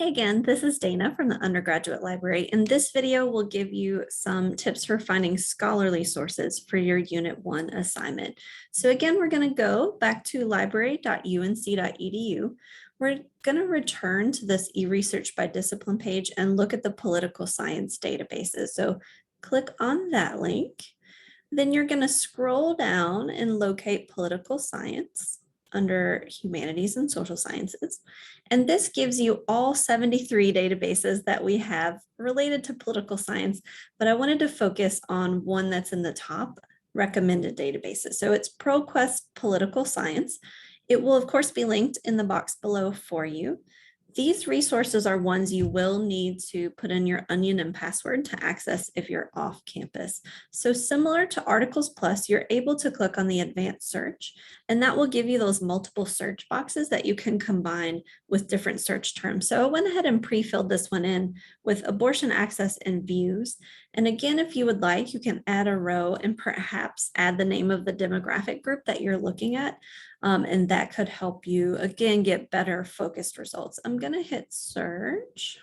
Hey again, this is Dana from the Undergraduate Library. In this video, we'll give you some tips for finding scholarly sources for your Unit 1 assignment. So again, we're going to go back to library.unc.edu. We're going to return to this eResearch by discipline page and look at the political science databases. So click on that link. Then you're going to scroll down and locate political science under humanities and social sciences. And this gives you all 73 databases that we have related to political science, but I wanted to focus on one that's in the top, recommended databases. So it's ProQuest Political Science. It will of course be linked in the box below for you. These resources are ones you will need to put in your onion and password to access if you're off campus. So similar to Articles Plus, you're able to click on the advanced search, and that will give you those multiple search boxes that you can combine with different search terms. So I went ahead and pre-filled this one in with abortion access and views. And again, if you would like, you can add a row and perhaps add the name of the demographic group that you're looking at. And that could help you, again, get better focused results. I'm going to hit search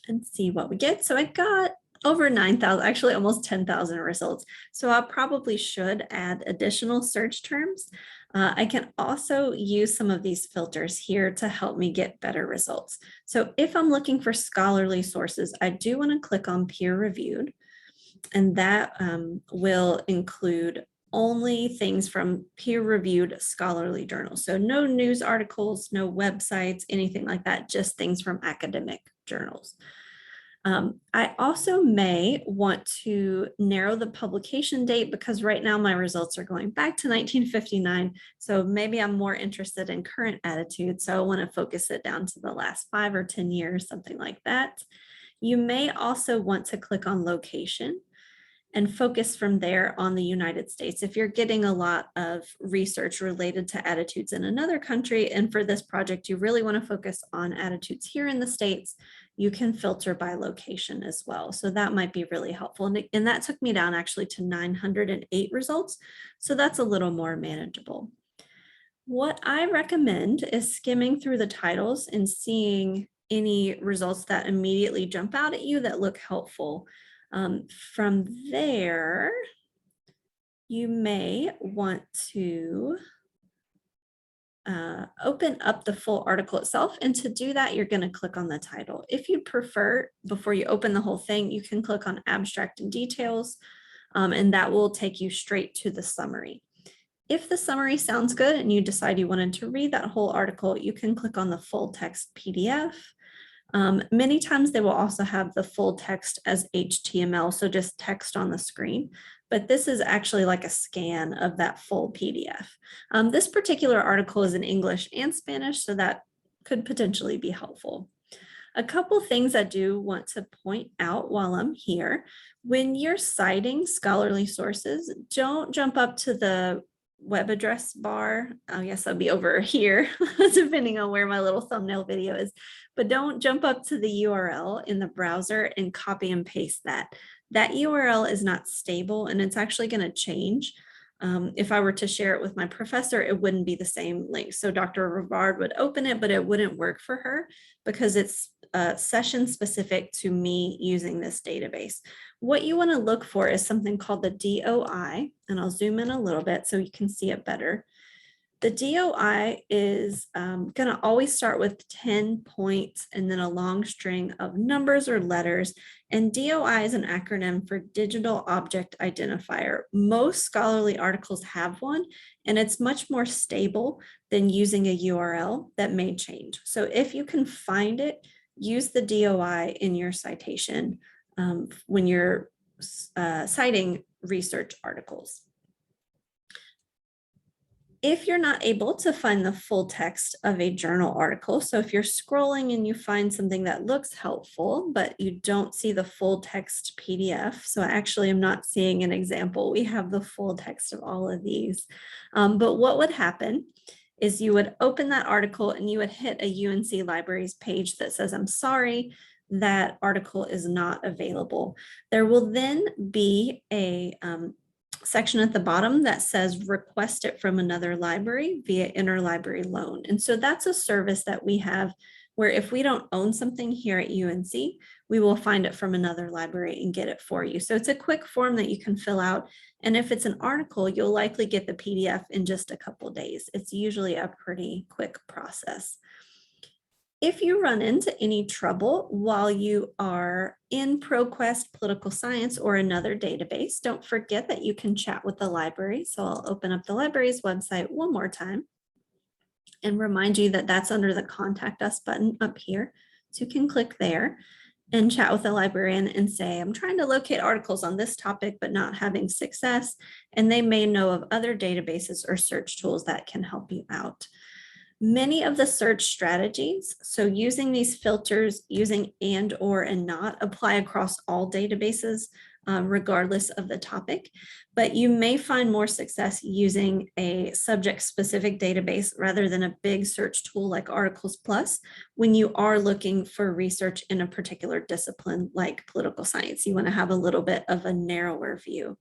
and see what we get. So I got over 9,000, actually almost 10,000 results. So I probably should add additional search terms. I can also use some of these filters here to help me get better results. So if I'm looking for scholarly sources, I do want to click on peer reviewed, and that will include only things from peer-reviewed scholarly journals. So no news articles, no websites, anything like that, just things from academic journals. I also may want to narrow the publication date because right now my results are going back to 1959. So maybe I'm more interested in current attitudes. So I want to focus it down to the last 5 or 10 years, something like that. You may also want to click on location and focus from there on the United States. If you're getting a lot of research related to attitudes in another country, and for this project, you really want to focus on attitudes here in the States, you can filter by location as well. So that might be really helpful. And that took me down actually to 908 results. So that's a little more manageable. What I recommend is skimming through the titles and seeing any results that immediately jump out at you that look helpful. From there, you may want to open up the full article itself. And to do that, you're going to click on the title. If you prefer, before you open the whole thing, you can click on abstract and details, and that will take you straight to the summary. If the summary sounds good and you decide you wanted to read that whole article, you can click on the full text PDF. Many times they will also have the full text as HTML, so just text on the screen, but this is actually like a scan of that full PDF. This particular article is in English and Spanish, so that could potentially be helpful. A couple things I do want to point out while I'm here. When you're citing scholarly sources, don't jump up to the web address bar. I guess I'll be over here, depending on where my little thumbnail video is, but don't jump up to the URL in the browser and copy and paste that. That URL is not stable and it's actually going to change. If I were to share it with my professor, it wouldn't be the same link. So Dr. Rivard would open it, but it wouldn't work for her because it's session specific to me using this database. What you want to look for is something called the DOI, and I'll zoom in a little bit so you can see it better. The DOI is going to always start with 10 points and then a long string of numbers or letters. And DOI is an acronym for Digital Object Identifier. Most scholarly articles have one, and it's much more stable than using a URL that may change. So if you can find it, use the DOI in your citation when you're citing research articles. If you're not able to find the full text of a journal article, so if you're scrolling and you find something that looks helpful, but you don't see the full text PDF, so actually I'm not seeing an example. We have the full text of all of these. But what would happen is you would open that article and you would hit a UNC Libraries page that says, I'm sorry, that article is not available. There will then be a section at the bottom that says request it from another library via interlibrary loan. And so that's a service that we have where if we don't own something here at UNC, we will find it from another library and get it for you. So it's a quick form that you can fill out. And if it's an article, you'll likely get the PDF in just a couple of days. It's usually a pretty quick process. If you run into any trouble while you are in ProQuest Political Science or another database, don't forget that you can chat with the library. So I'll open up the library's website one more time and remind you that that's under the Contact Us button up here. So you can click there and chat with the librarian and say, I'm trying to locate articles on this topic, but not having success. And they may know of other databases or search tools that can help you out. Many of the search strategies, so using these filters, using and, or, and not, apply across all databases, regardless of the topic, but you may find more success using a subject-specific database rather than a big search tool like Articles Plus when you are looking for research in a particular discipline like political science. You want to have a little bit of a narrower view.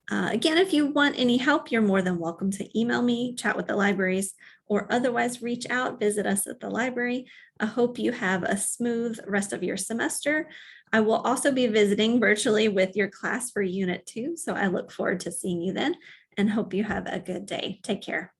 Again, if you want any help, you're more than welcome to email me, chat with the libraries, or otherwise reach out, visit us at the library. I hope you have a smooth rest of your semester. I will also be visiting virtually with your class for Unit 2, so I look forward to seeing you then and hope you have a good day. Take care.